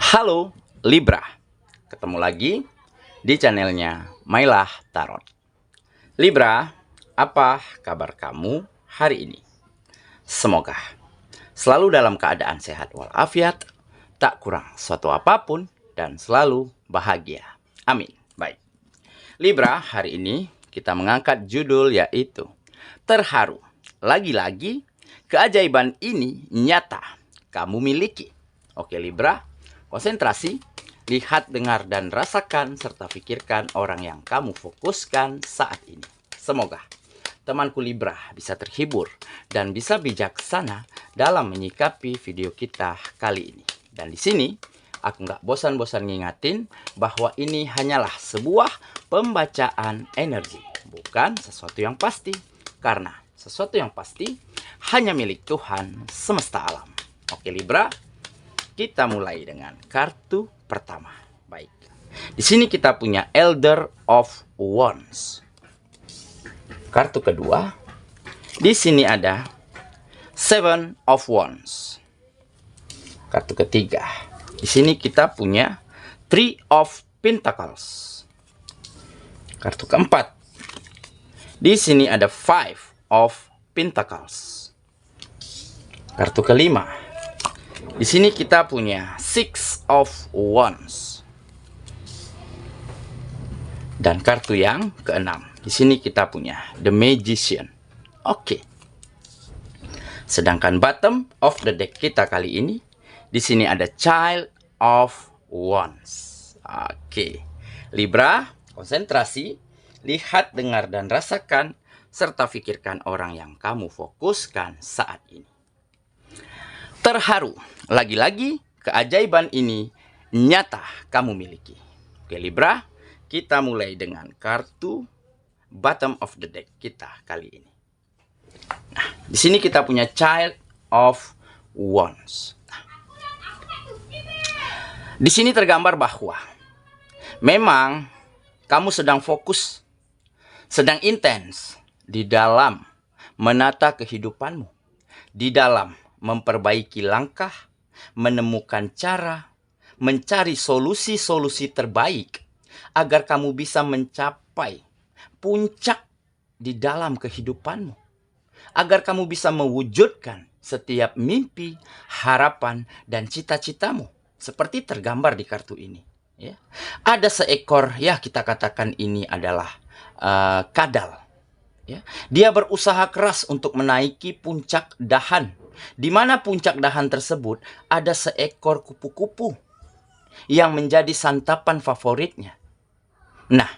Halo Libra, ketemu lagi di channelnya Mailah Tarot. Libra, apa kabar kamu hari ini? Semoga selalu dalam keadaan sehat walafiat, tak kurang suatu apapun, dan selalu bahagia. Amin. Baik, Libra, hari ini kita mengangkat judul yaitu Terharu. Lagi-lagi, keajaiban ini nyata kamu miliki. Oke Libra, konsentrasi, lihat, dengar, dan rasakan, serta pikirkan orang yang kamu fokuskan saat ini. Semoga temanku Libra bisa terhibur dan bisa bijaksana dalam menyikapi video kita kali ini. Dan di sini, aku nggak bosan-bosan ngingatin bahwa ini hanyalah sebuah pembacaan energi, bukan sesuatu yang pasti. Karena sesuatu yang pasti hanya milik Tuhan semesta alam. Oke Libra, kita mulai dengan kartu pertama. Baik. Di sini kita punya Elder of Wands. Kartu kedua. Di sini ada Seven of Wands. Kartu ketiga. Di sini kita punya Three of Pentacles. Kartu keempat. Di sini ada Five of Pentacles. Kartu kelima. Di sini kita punya Six of Wands. Dan kartu yang keenam. Di sini kita punya The Magician. Oke. Sedangkan bottom of the deck kita kali ini, di sini ada Child of Wands. Oke. Libra, konsentrasi, lihat, dengar, dan rasakan, serta pikirkan orang yang kamu fokuskan saat ini. Terharu. Lagi-lagi, keajaiban ini nyata kamu miliki. Oke Libra, kita mulai dengan kartu bottom of the deck kita kali ini. Nah, di sini kita punya Child of Wands. Nah, di sini tergambar bahwa memang kamu sedang fokus, sedang intens di dalam menata kehidupanmu, di dalam memperbaiki langkah, menemukan cara, mencari solusi-solusi terbaik agar kamu bisa mencapai puncak di dalam kehidupanmu, agar kamu bisa mewujudkan setiap mimpi, harapan, dan cita-citamu seperti tergambar di kartu ini. Ya. Ada seekor, ya kita katakan ini adalah kadal. Ya. Dia berusaha keras untuk menaiki puncak dahan. Di mana puncak dahan tersebut ada seekor kupu-kupu yang menjadi santapan favoritnya. Nah,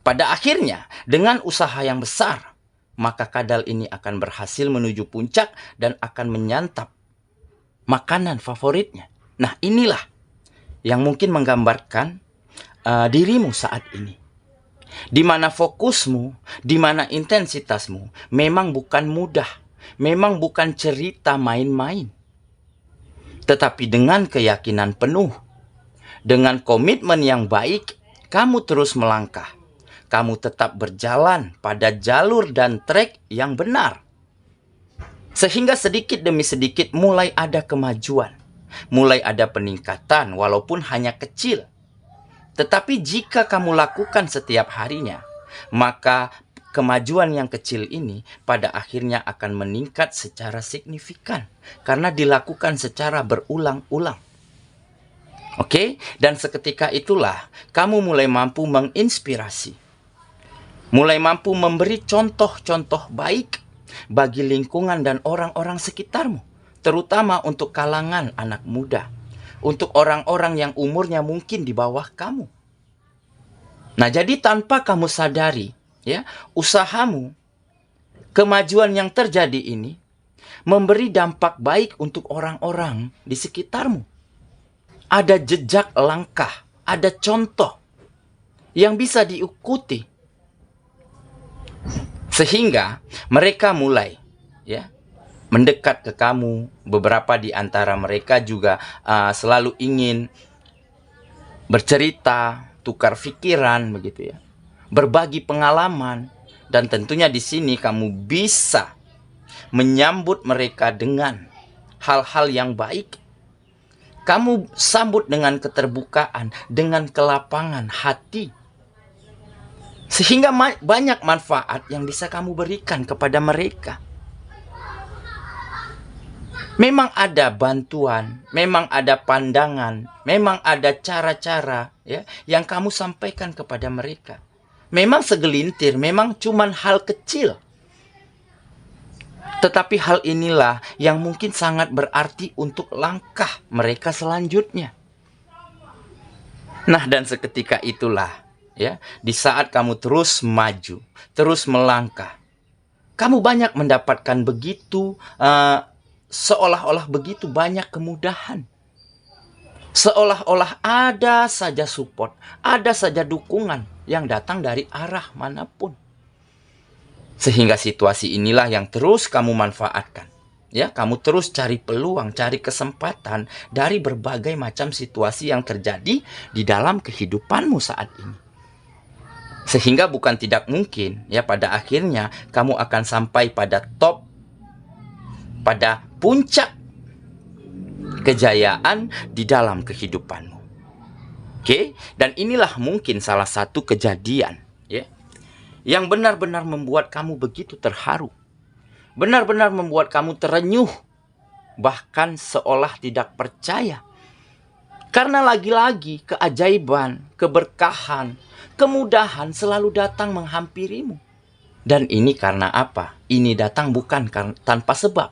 pada akhirnya dengan usaha yang besar, maka kadal ini akan berhasil menuju puncak dan akan menyantap makanan favoritnya. Nah, inilah yang mungkin menggambarkan dirimu saat ini. Di mana fokusmu, di mana intensitasmu memang bukan mudah. Memang bukan cerita main-main. Tetapi dengan keyakinan penuh, dengan komitmen yang baik, kamu terus melangkah. Kamu tetap berjalan pada jalur dan trek yang benar. Sehingga sedikit demi sedikit mulai ada kemajuan. Mulai ada peningkatan walaupun hanya kecil. Tetapi jika kamu lakukan setiap harinya, maka kemajuan yang kecil ini pada akhirnya akan meningkat secara signifikan karena dilakukan secara berulang-ulang. Oke, dan seketika itulah kamu mulai mampu menginspirasi, mulai mampu memberi contoh-contoh baik bagi lingkungan dan orang-orang sekitarmu, terutama untuk kalangan anak muda, untuk orang-orang yang umurnya mungkin di bawah kamu. Nah, jadi tanpa kamu sadari, ya, usahamu, kemajuan yang terjadi ini memberi dampak baik untuk orang-orang di sekitarmu. Ada jejak langkah, ada contoh yang bisa diikuti. Sehingga mereka mulai, ya, mendekat ke kamu. Beberapa di antara mereka juga selalu ingin bercerita, tukar pikiran, begitu ya. Berbagi pengalaman, dan tentunya di sini kamu bisa menyambut mereka dengan hal-hal yang baik, Kamu sambut dengan keterbukaan, dengan kelapangan hati. Sehingga banyak manfaat yang bisa kamu berikan kepada mereka. Memang ada bantuan, memang ada pandangan, memang ada cara-cara ya yang kamu sampaikan kepada mereka. Memang segelintir, memang cuman hal kecil. Tetapi hal inilah yang mungkin sangat berarti untuk langkah mereka selanjutnya. Nah, dan seketika itulah ya, di saat kamu terus maju, terus melangkah, kamu banyak mendapatkan begitu seolah-olah begitu banyak kemudahan. Seolah-olah ada saja support, ada saja dukungan yang datang dari arah manapun. Sehingga situasi inilah yang terus kamu manfaatkan. Ya, kamu terus cari peluang, cari kesempatan dari berbagai macam situasi yang terjadi di dalam kehidupanmu saat ini. Sehingga bukan tidak mungkin, ya pada akhirnya kamu akan sampai pada top, pada puncak kejayaan di dalam kehidupanmu. Oke, dan inilah mungkin salah satu kejadian ya yang benar-benar membuat kamu begitu terharu. Benar-benar membuat kamu terenyuh, bahkan seolah tidak percaya. Karena lagi-lagi keajaiban, keberkahan, kemudahan selalu datang menghampirimu. Dan ini karena apa? Ini datang bukan tanpa sebab.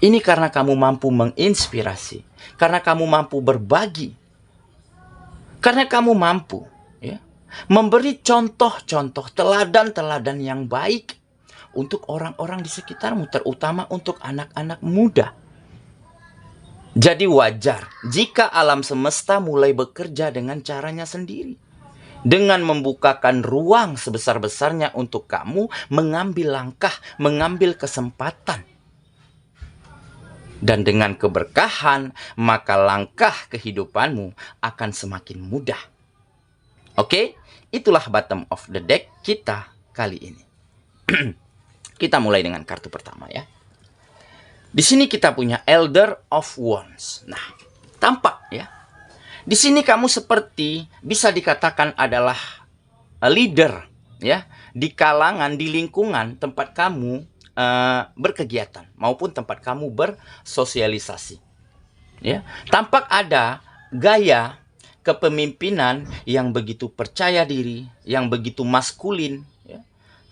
Ini karena kamu mampu menginspirasi, karena kamu mampu berbagi, karena kamu mampu ya, memberi contoh-contoh, teladan-teladan yang baik untuk orang-orang di sekitarmu, terutama untuk anak-anak muda. Jadi wajar jika alam semesta mulai bekerja dengan caranya sendiri, dengan membukakan ruang sebesar-besarnya untuk kamu mengambil langkah, mengambil kesempatan. Dan dengan keberkahan, maka langkah kehidupanmu akan semakin mudah. Oke, itulah bottom of the deck kita kali ini. Kita mulai dengan kartu pertama ya. Di sini kita punya Elder of Wands. Nah, tampak ya. Di sini kamu seperti bisa dikatakan adalah leader ya di kalangan, di lingkungan tempat kamu berkegiatan maupun tempat kamu bersosialisasi. Ya, tampak ada gaya kepemimpinan yang begitu percaya diri, yang begitu maskulin. Ya.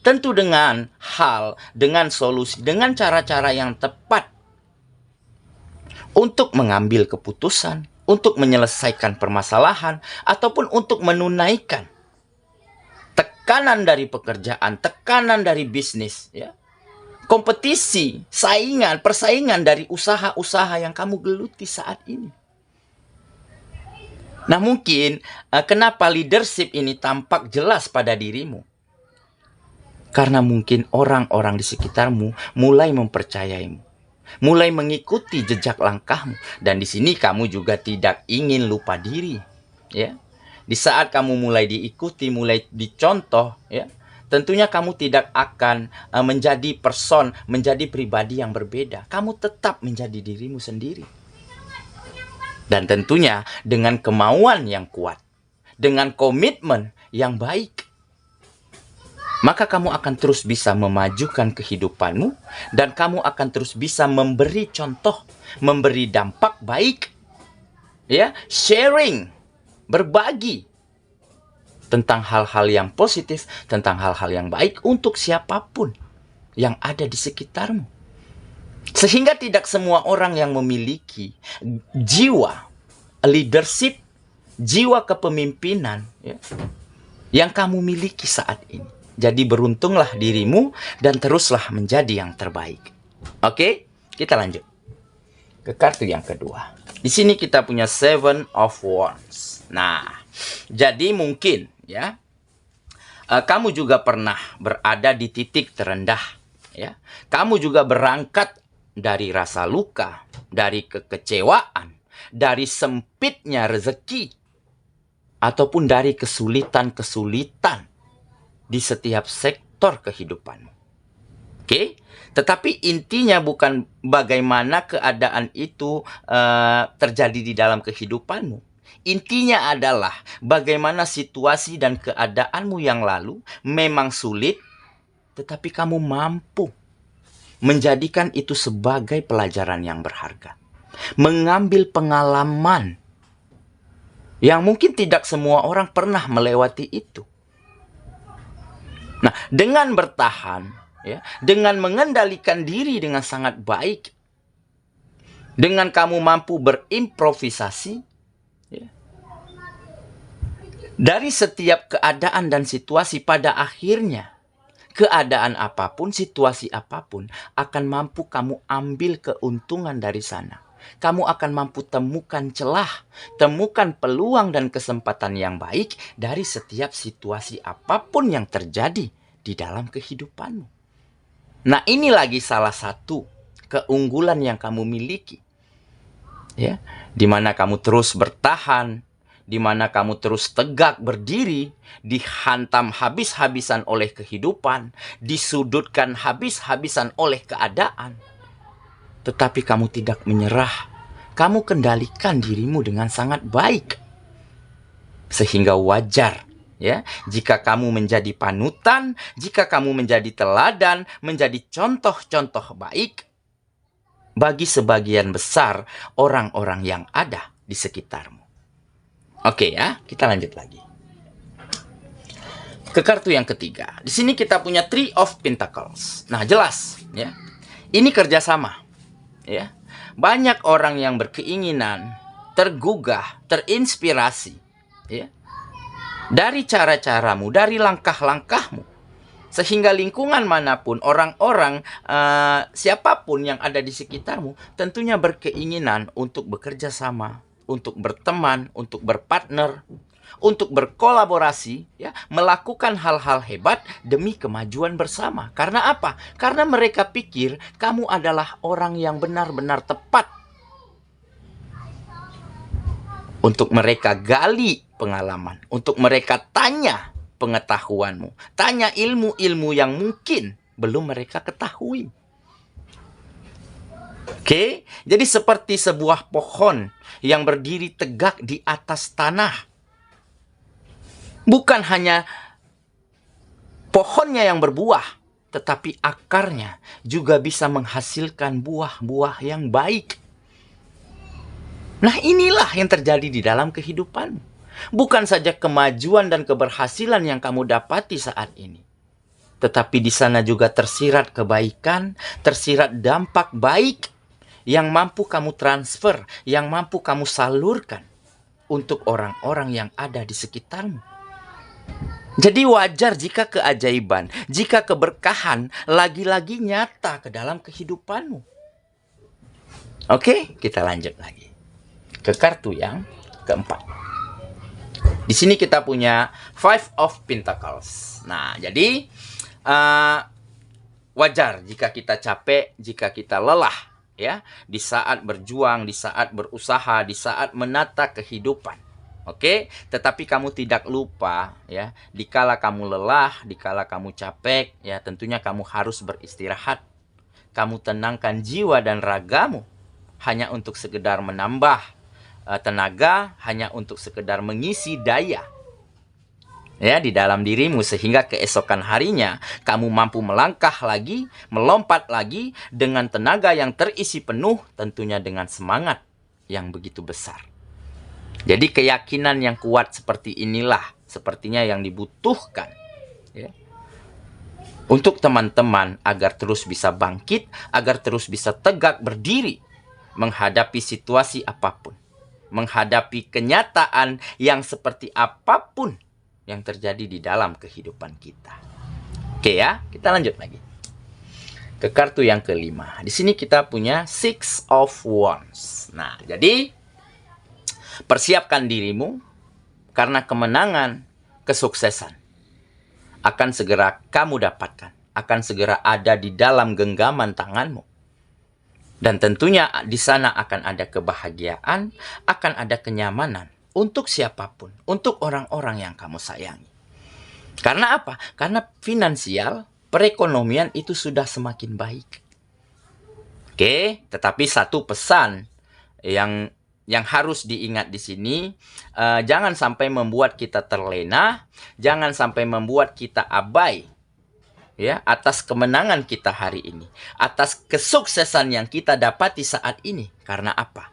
Tentu dengan dengan solusi, dengan cara-cara yang tepat untuk mengambil keputusan, untuk menyelesaikan permasalahan, ataupun untuk menunaikan tekanan dari pekerjaan, tekanan dari bisnis, ya. Kompetisi, saingan, persaingan dari usaha-usaha yang kamu geluti saat ini. Nah mungkin kenapa leadership ini tampak jelas pada dirimu? Karena mungkin orang-orang di sekitarmu mulai mempercayaimu, mulai mengikuti jejak langkahmu. Dan di sini kamu juga tidak ingin lupa diri. Ya, di saat kamu mulai diikuti, mulai dicontoh, ya. Tentunya kamu tidak akan menjadi pribadi yang berbeda. Kamu tetap menjadi dirimu sendiri. Dan tentunya dengan kemauan yang kuat, dengan komitmen yang baik, maka kamu akan terus bisa memajukan kehidupanmu dan kamu akan terus bisa memberi contoh, memberi dampak baik, ya, sharing, berbagi tentang hal-hal yang positif, tentang hal-hal yang baik untuk siapapun yang ada di sekitarmu. Sehingga tidak semua orang yang memiliki jiwa leadership, jiwa kepemimpinan ya, yang kamu miliki saat ini. Jadi beruntunglah dirimu dan teruslah menjadi yang terbaik. Oke, kita lanjut ke kartu yang kedua. Di sini kita punya Seven of Wands. Nah, jadi mungkin ya, kamu juga pernah berada di titik terendah. Ya, kamu juga berangkat dari rasa luka, dari kekecewaan, dari sempitnya rezeki, ataupun dari kesulitan-kesulitan di setiap sektor kehidupanmu. Oke? Tetapi intinya bukan bagaimana keadaan itu terjadi di dalam kehidupanmu. Intinya adalah bagaimana situasi dan keadaanmu yang lalu memang sulit, tetapi kamu mampu menjadikan itu sebagai pelajaran yang berharga. Mengambil pengalaman yang mungkin tidak semua orang pernah melewati itu. Nah, dengan bertahan, ya, dengan mengendalikan diri dengan sangat baik, dengan kamu mampu berimprovisasi, ya, dari setiap keadaan dan situasi, pada akhirnya keadaan apapun, situasi apapun akan mampu kamu ambil keuntungan dari sana. Kamu akan mampu temukan celah, temukan peluang dan kesempatan yang baik dari setiap situasi apapun yang terjadi di dalam kehidupanmu. Nah, ini lagi salah satu keunggulan yang kamu miliki. Ya, di mana kamu terus bertahan, di mana kamu terus tegak berdiri, dihantam habis-habisan oleh kehidupan, disudutkan habis-habisan oleh keadaan. Tetapi kamu tidak menyerah. Kamu kendalikan dirimu dengan sangat baik. Sehingga wajar, ya, jika kamu menjadi panutan, jika kamu menjadi teladan, menjadi contoh-contoh baik bagi sebagian besar orang-orang yang ada di sekitarmu. Oke ya, kita lanjut lagi. Ke kartu yang ketiga. Di sini kita punya Three of Pentacles. Nah, jelas, ya. Ini kerjasama. Ya, banyak orang yang berkeinginan, tergugah, terinspirasi, ya, dari cara-caramu, dari langkah-langkahmu, sehingga lingkungan manapun, orang-orang, siapapun yang ada di sekitarmu, tentunya berkeinginan untuk bekerja sama, untuk berteman, untuk berpartner, untuk berkolaborasi, ya, melakukan hal-hal hebat demi kemajuan bersama. Karena apa? Karena mereka pikir kamu adalah orang yang benar-benar tepat untuk mereka gali pengalaman, untuk mereka tanya pengetahuanmu, tanya ilmu-ilmu yang mungkin belum mereka ketahui. Oke, jadi seperti sebuah pohon yang berdiri tegak di atas tanah. Bukan hanya pohonnya yang berbuah, tetapi akarnya juga bisa menghasilkan buah-buah yang baik. Nah, inilah yang terjadi di dalam kehidupanmu. Bukan saja kemajuan dan keberhasilan yang kamu dapati saat ini, tetapi di sana juga tersirat kebaikan, tersirat dampak baik yang mampu kamu transfer, yang mampu kamu salurkan untuk orang-orang yang ada di sekitarmu. Jadi wajar jika keajaiban, jika keberkahan lagi-lagi nyata ke dalam kehidupanmu. Oke, kita lanjut lagi ke kartu yang keempat. Di sini kita punya Five of Pentacles. Nah, jadi wajar jika kita capek, jika kita lelah, ya, di saat berjuang, di saat berusaha, di saat menata kehidupan. Oke, tetapi kamu tidak lupa, ya, dikala kamu lelah, dikala kamu capek, ya, tentunya kamu harus beristirahat. Kamu tenangkan jiwa dan ragamu hanya untuk sekedar menambah tenaga, hanya untuk sekedar mengisi daya, ya, di dalam dirimu, sehingga keesokan harinya kamu mampu melangkah lagi, melompat lagi dengan tenaga yang terisi penuh, tentunya dengan semangat yang begitu besar. Jadi keyakinan yang kuat seperti inilah sepertinya yang dibutuhkan, ya, untuk teman-teman agar terus bisa bangkit, agar terus bisa tegak berdiri menghadapi situasi apapun, menghadapi kenyataan yang seperti apapun yang terjadi di dalam kehidupan kita. Oke ya, kita lanjut lagi ke kartu yang kelima. Di sini kita punya Six of Wands. Nah, jadi persiapkan dirimu karena kemenangan, kesuksesan akan segera kamu dapatkan, akan segera ada di dalam genggaman tanganmu. Dan tentunya di sana akan ada kebahagiaan, akan ada kenyamanan untuk siapapun, untuk orang-orang yang kamu sayangi. Karena apa? Karena finansial, perekonomian itu sudah semakin baik. Oke, tetapi satu pesan yang harus diingat di sini, jangan sampai membuat kita terlena, jangan sampai membuat kita abai ya atas kemenangan kita hari ini, atas kesuksesan yang kita dapati saat ini. Karena apa?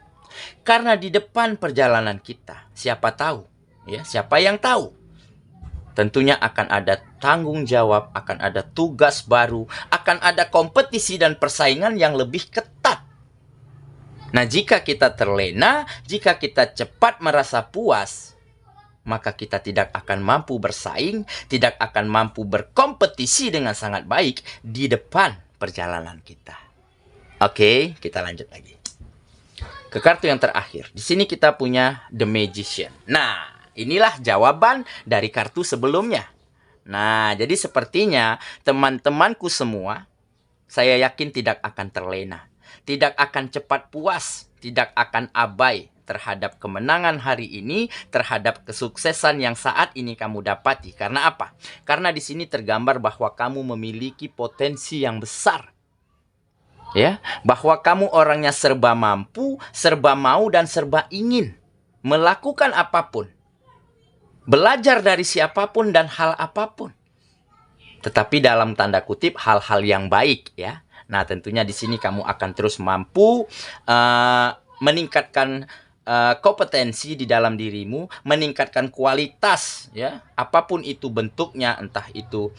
Karena di depan perjalanan kita, siapa tahu ya, siapa yang tahu? Tentunya akan ada tanggung jawab, akan ada tugas baru, akan ada kompetisi dan persaingan yang lebih ketat. Nah, jika kita terlena, jika kita cepat merasa puas, maka kita tidak akan mampu bersaing, tidak akan mampu berkompetisi dengan sangat baik di depan perjalanan kita. Oke, kita lanjut lagi. Ke kartu yang terakhir. Di sini kita punya The Magician. Nah, inilah jawaban dari kartu sebelumnya. Nah, jadi sepertinya teman-temanku semua, saya yakin tidak akan terlena. Tidak akan cepat puas, tidak akan abai terhadap kemenangan hari ini, terhadap kesuksesan yang saat ini kamu dapati. Karena apa? Karena di sini tergambar bahwa kamu memiliki potensi yang besar. Ya, bahwa kamu orangnya serba mampu, serba mau, dan serba ingin melakukan apapun. Belajar dari siapapun dan hal apapun. Tetapi dalam tanda kutip hal-hal yang baik ya. Nah, tentunya di sini kamu akan terus mampu meningkatkan kompetensi di dalam dirimu, meningkatkan kualitas ya, apapun itu bentuknya, entah itu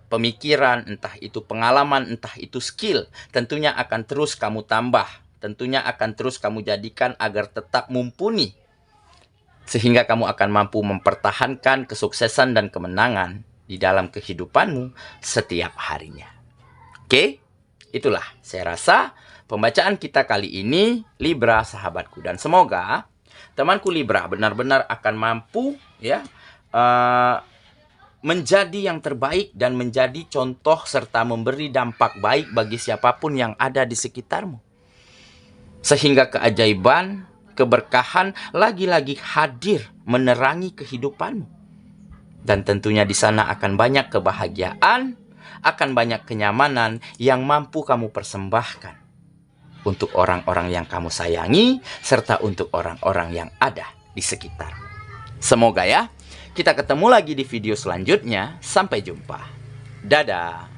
pemikiran, entah itu pengalaman, entah itu skill, tentunya akan terus kamu tambah, tentunya akan terus kamu jadikan agar tetap mumpuni, sehingga kamu akan mampu mempertahankan kesuksesan dan kemenangan di dalam kehidupanmu setiap harinya. Oke, itulah saya rasa pembacaan kita kali ini, Libra sahabatku. Dan semoga temanku Libra benar-benar akan mampu ya menjadi yang terbaik dan menjadi contoh serta memberi dampak baik bagi siapapun yang ada di sekitarmu. Sehingga keajaiban, keberkahan lagi-lagi hadir menerangi kehidupanmu. Dan tentunya di sana akan banyak kebahagiaan, akan banyak kenyamanan yang mampu kamu persembahkan untuk orang-orang yang kamu sayangi, serta untuk orang-orang yang ada di sekitar. Semoga ya, kita ketemu lagi di video selanjutnya. Sampai jumpa. Dadah.